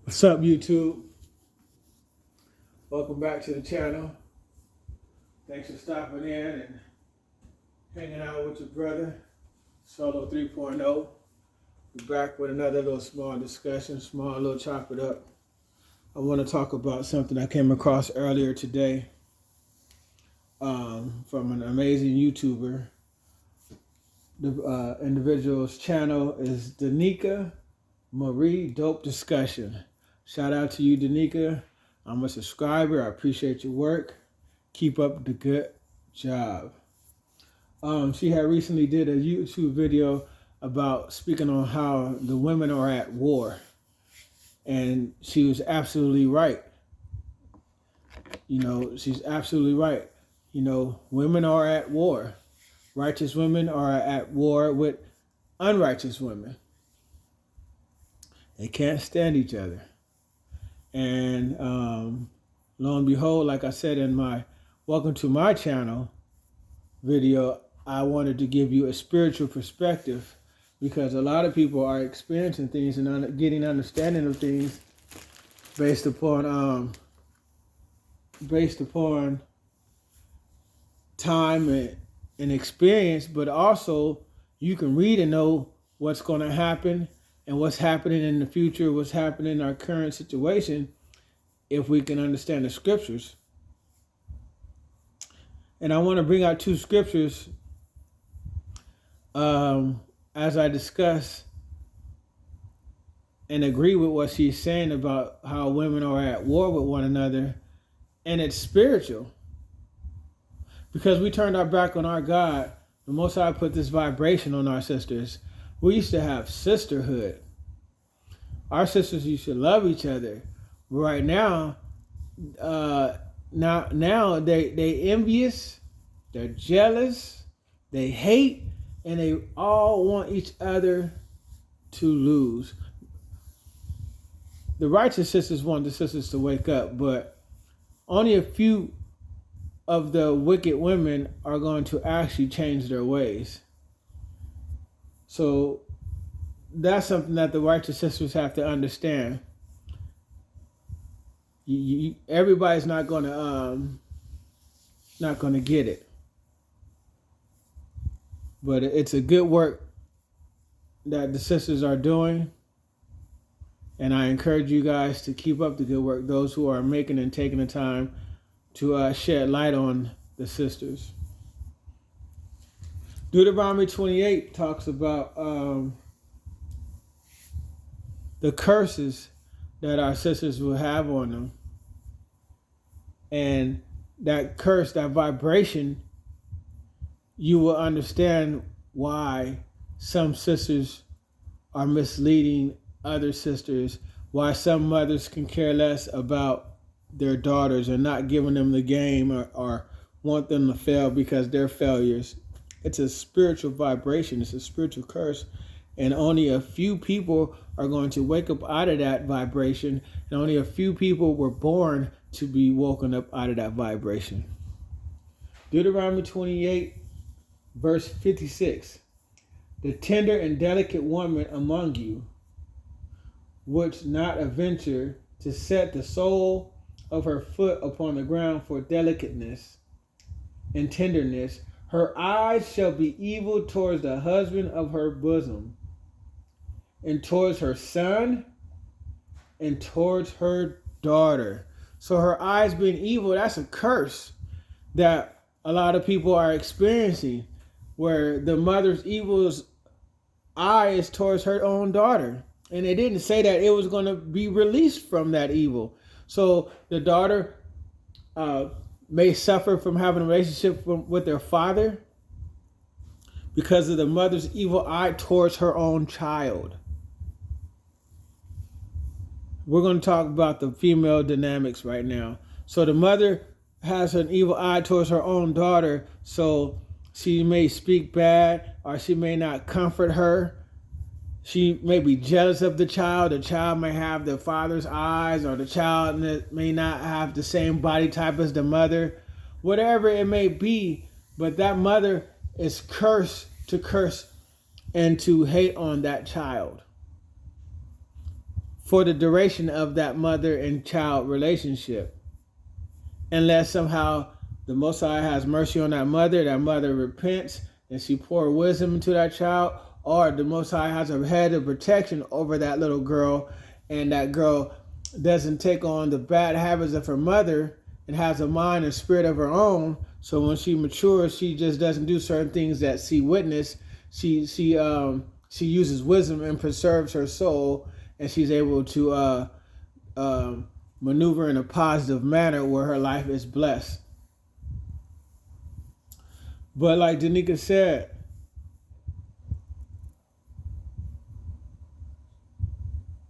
What's up, YouTube? Welcome back to the channel. Thanks for stopping in and hanging out with your brother, Solo 3.0. We're back with another little small discussion, little chop it up. I want to talk about something I came across earlier today from an amazing YouTuber. The individual's channel is Danica Marie Dope Discussion. Shout out to you, Danica. I'm a subscriber. I appreciate your work. Keep up the good job. She had recently did a YouTube video about speaking on how the women are at war. And she was absolutely right. She's absolutely right. Women are at war. Righteous women are at war with unrighteous women. They can't stand each other. And lo and behold, like I said in my welcome to my channel video, I wanted to give you a spiritual perspective because a lot of people are experiencing things and getting understanding of things based upon time and experience, but also you can read and know what's going to happen and what's happening in the future, what's happening in our current situation, if we can understand the scriptures. And I want to bring out two scriptures as I discuss and agree with what she's saying about how women are at war with one another, and it's spiritual. Because we turned our back on our God, the Most High put this vibration on our sisters. We used to have sisterhood. Our sisters used to love each other. Right now, now they envious, they're jealous, they hate, and they all want each other to lose. The righteous sisters want the sisters to wake up, but only a few of the wicked women are going to actually change their ways. So that's something that the righteous sisters have to understand. Everybody's not going to get it, but it's a good work that the sisters are doing, and I encourage you guys to keep up the good work. Those who are making and taking the time to shed light on the sisters. Deuteronomy 28 talks about the curses that our sisters will have on them. And that curse, that vibration, you will understand why some sisters are misleading other sisters, why some mothers can care less about their daughters and not giving them the game or want them to fail because they're failures. It's a spiritual vibration. It's a spiritual curse. And only a few people are going to wake up out of that vibration. And only a few people were born to be woken up out of that vibration. Deuteronomy 28, verse 56. The tender and delicate woman among you, which not adventure to set the sole of her foot upon the ground for delicateness and tenderness, her eyes shall be evil towards the husband of her bosom, and towards her son, and towards her daughter. So her eyes being evil, that's a curse that a lot of people are experiencing, where the mother's evil's eye is towards her own daughter. And it didn't say that it was going to be released from that evil. So the daughter may suffer from having a relationship with their father because of the mother's evil eye towards her own child. We're going to talk about the female dynamics right now. So the mother has an evil eye towards her own daughter, so she may speak bad, or she may not comfort her. She may be jealous of the child. The child may have the father's eyes, or the child may not have the same body type as the mother. Whatever it may be, but that mother is cursed to curse and to hate on that child. for the duration of that mother and child relationship. Unless somehow the Most High has mercy on that mother repents, and she pours wisdom into that child, or the Most High has a head of protection over that little girl, and that girl doesn't take on the bad habits of her mother and has a mind and spirit of her own. So when she matures, she just doesn't do certain things that she witnessed. She uses wisdom and preserves her soul, and she's able to maneuver in a positive manner where her life is blessed. But like Danica said,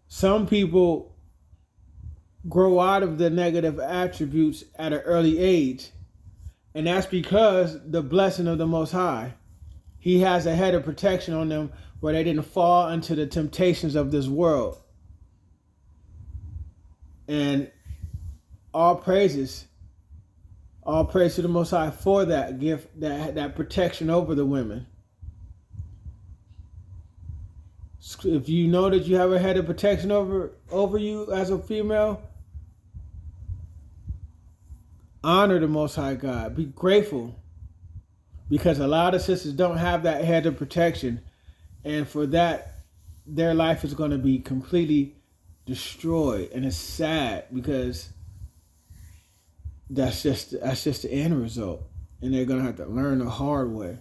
some people grow out of the negative attributes at an early age. And that's because the blessing of the Most High. He has a head of protection on them where they didn't fall into the temptations of this world. And all praise to the Most High for that gift, that protection over the women. If you know that you have a head of protection over you as a female, honor the Most High God. Be grateful. Because a lot of sisters don't have that head of protection. And for that, their life is going to be completely destroyed. And it's sad because that's just the end result. And they're going to have to learn the hard way.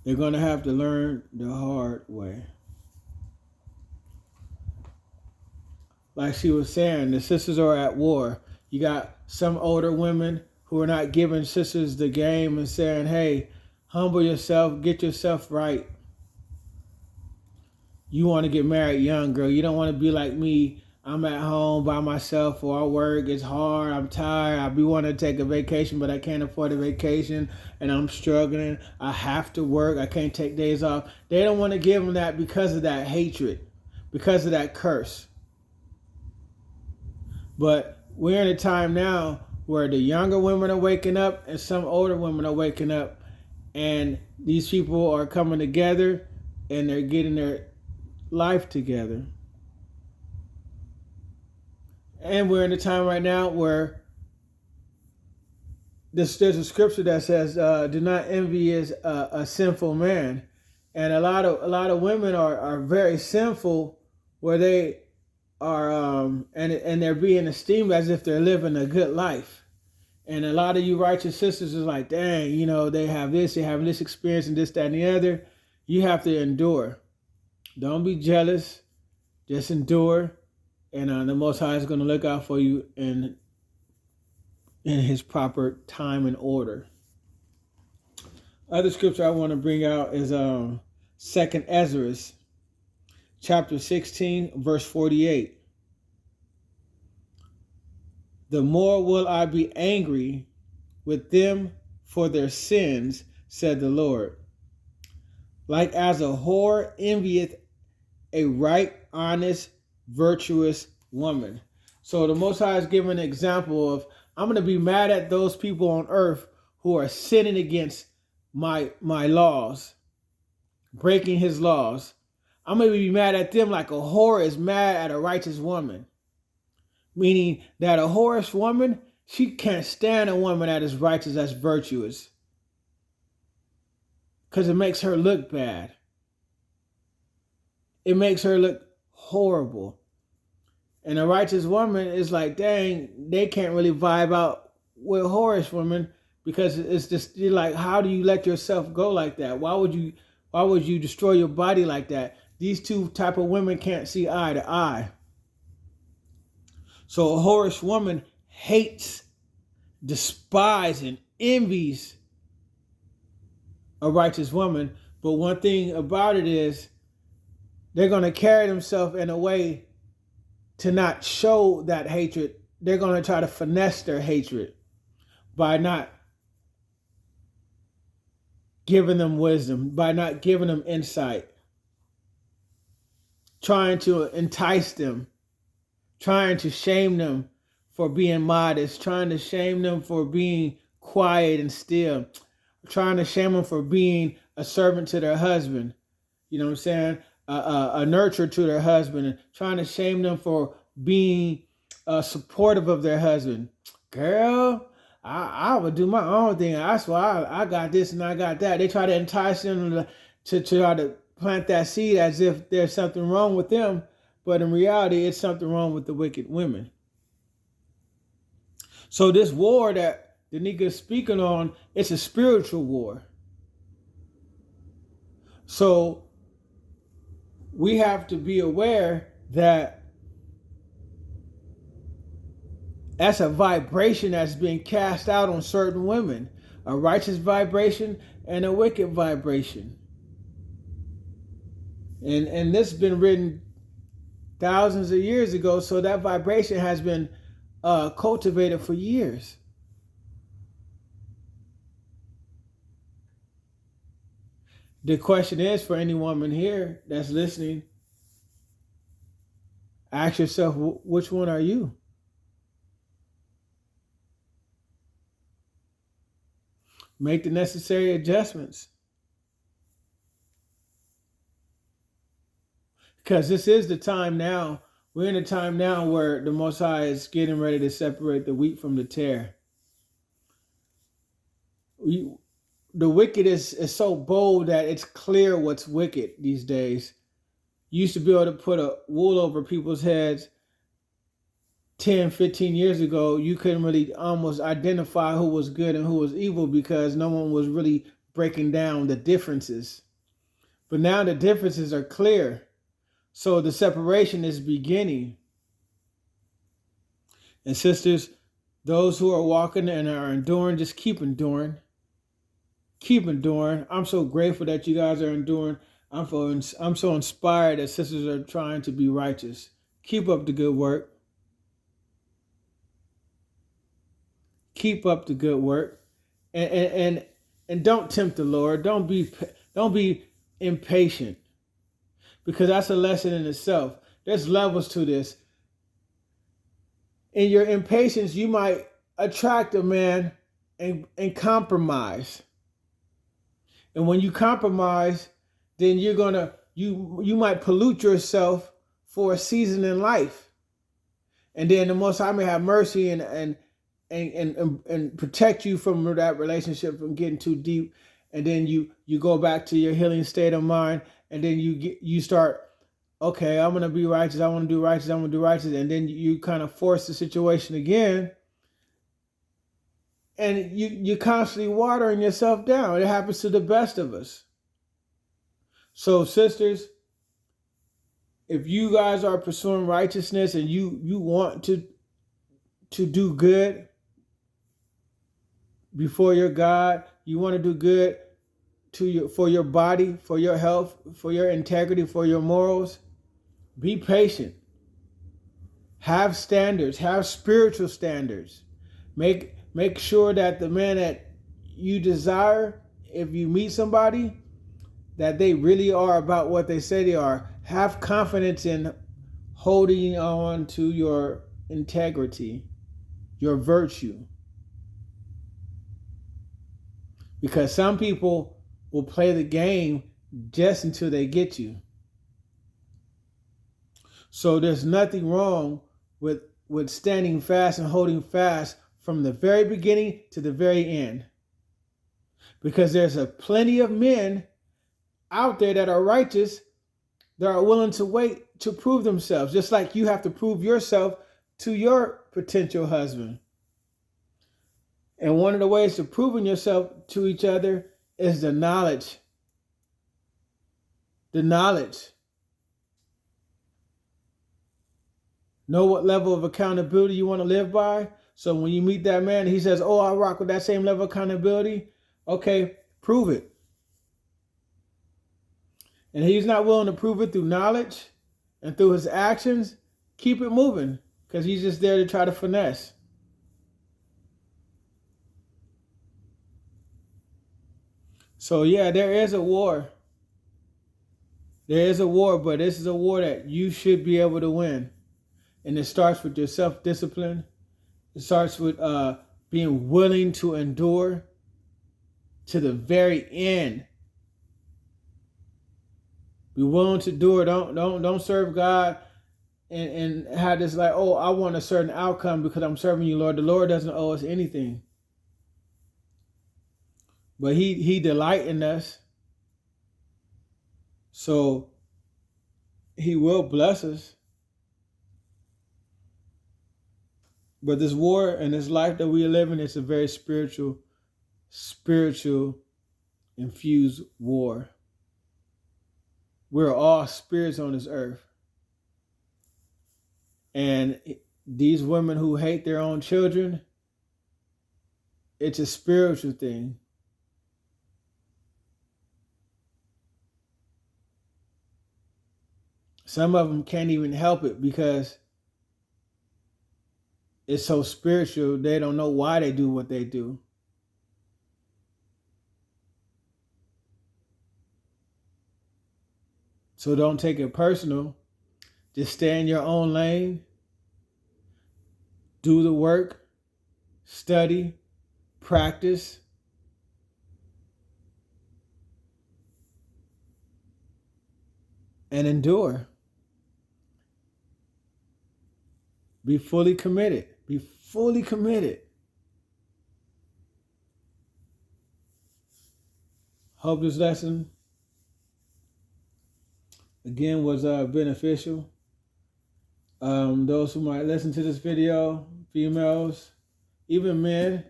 They're going to have to learn the hard way. Like she was saying, the sisters are at war. You got some older women who are not giving sisters the game and saying, hey, humble yourself, get yourself right. You want to get married young, girl. You don't want to be like me. I'm at home by myself or I work. It's hard. I'm tired. I be wanting to take a vacation, but I can't afford a vacation and I'm struggling. I have to work. I can't take days off. They don't want to give them that because of that hatred, because of that curse. But we're in a time now where the younger women are waking up and some older women are waking up, and these people are coming together and they're getting their life together. And we're in a time right now where there's a scripture that says, "Do not envy is a sinful man," and a lot of women are very sinful, where they are and they're being esteemed as if they're living a good life. And a lot of you righteous sisters is like, dang, you know, they have this experience and this, that, and the other. You have to endure. Don't be jealous. Just endure. And the Most High is going to look out for you in His proper time and order. Other scripture I want to bring out is 2nd Ezra, chapter 16, verse 48. The more will I be angry with them for their sins, said the Lord. Like as a whore envieth a right, honest, virtuous woman. So the Most High is giving an example of, I'm going to be mad at those people on earth who are sinning against my laws, breaking His laws. I'm going to be mad at them like a whore is mad at a righteous woman. Meaning that a whorish woman, she can't stand a woman that is righteous, that's virtuous. Because it makes her look bad. It makes her look horrible. And a righteous woman is like, dang, they can't really vibe out with whorish women, because it's just, you're like, how do you let yourself go like that? Why would you destroy your body like that? These two type of women can't see eye to eye. So a whorish woman hates, despises, and envies a righteous woman. But one thing about it is they're going to carry themselves in a way to not show that hatred. They're going to try to finesse their hatred by not giving them wisdom, by not giving them insight, trying to entice them, trying to shame them for being modest, trying to shame them for being quiet and still, trying to shame them for being a servant to their husband. You know what I'm saying? a nurture to their husband and trying to shame them for being supportive of their husband. Girl, I would do my own thing. That's why I got this and I got that. They try to entice them to try to plant that seed as if there's something wrong with them. But in reality, it's something wrong with the wicked women. So this war that Danica is speaking on, it's a spiritual war. So we have to be aware that that's a vibration that's being cast out on certain women, a righteous vibration and a wicked vibration. And this has been written thousands of years ago, so that vibration has been cultivated for years. The question is, for any woman here that's listening, ask yourself, which one are you? Make the necessary adjustments. Because this is the time now. We're in a time now where the Most High is getting ready to separate the wheat from the tare. The wicked is so bold that it's clear what's wicked these days. You used to be able to put a wool over people's heads 10, 15 years ago. You couldn't really almost identify who was good and who was evil because no one was really breaking down the differences. But now the differences are clear. So the separation is beginning. And sisters, those who are walking and are enduring, just keep enduring. Keep enduring. I'm so grateful that you guys are enduring. I'm so inspired that sisters are trying to be righteous. Keep up the good work. Keep up the good work. And don't tempt the Lord. Don't be impatient. Because that's a lesson in itself. There's levels to this. In your impatience, you might attract a man and compromise. And when you compromise, then you might pollute yourself for a season in life. And then the Most High may have mercy and protect you from that relationship from getting too deep. And then you go back to your healing state of mind. And then you start, okay, I'm going to be righteous. I want to do righteous. I'm going to do righteous. And then you kind of force the situation again. And you're constantly watering yourself down. It happens to the best of us. So sisters, if you guys are pursuing righteousness and you want to do good before your God, you want to do good for your body, for your health, for your integrity, for your morals, be patient. Have standards, have spiritual standards. Make sure that the man that you desire, if you meet somebody, that they really are about what they say they are. Have confidence in holding on to your integrity, your virtue. Because some people will play the game just until they get you. So there's nothing wrong with standing fast and holding fast from the very beginning to the very end. Because there's plenty of men out there that are righteous, that are willing to wait to prove themselves, just like you have to prove yourself to your potential husband. And one of the ways to proving yourself to each other is the knowledge. The knowledge. Know what level of accountability you want to live by. So when you meet that man, he says, oh, I rock with that same level of accountability. Okay, prove it. And he's not willing to prove it through knowledge and through his actions. Keep it moving, because he's just there to try to finesse. So yeah, there is a war. There is a war, but this is a war that you should be able to win. And it starts with your self-discipline. It starts with being willing to endure to the very end Be willing to do it. Don't serve God and have this like, oh, I want a certain outcome because I'm serving you, Lord. The Lord doesn't owe us anything. But he delight in us. So he will bless us. But this war and this life that we are living is a very spiritual infused war. We're all spirits on this earth. And these women who hate their own children, it's a spiritual thing. Some of them can't even help it because it's so spiritual, they don't know why they do what they do. So don't take it personal. Just stay in your own lane. Do the work. Study. Practice. And endure. Be fully committed. Be fully committed. Hope this lesson again was beneficial. Those who might listen to this video, females, even men,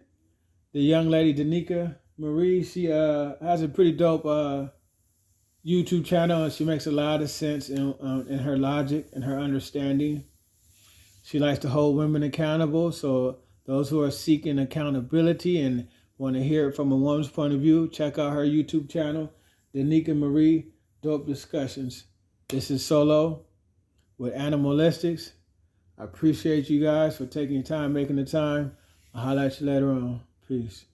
the young lady Danica Marie, she has a pretty dope YouTube channel, and she makes a lot of sense in her logic and her understanding. She likes to hold women accountable, so those who are seeking accountability and want to hear it from a woman's point of view, check out her YouTube channel, Danica Marie, Dope Discussions. This is Solo with Animalistics. I appreciate you guys for taking your time, making the time. I'll holler at you later on. Peace.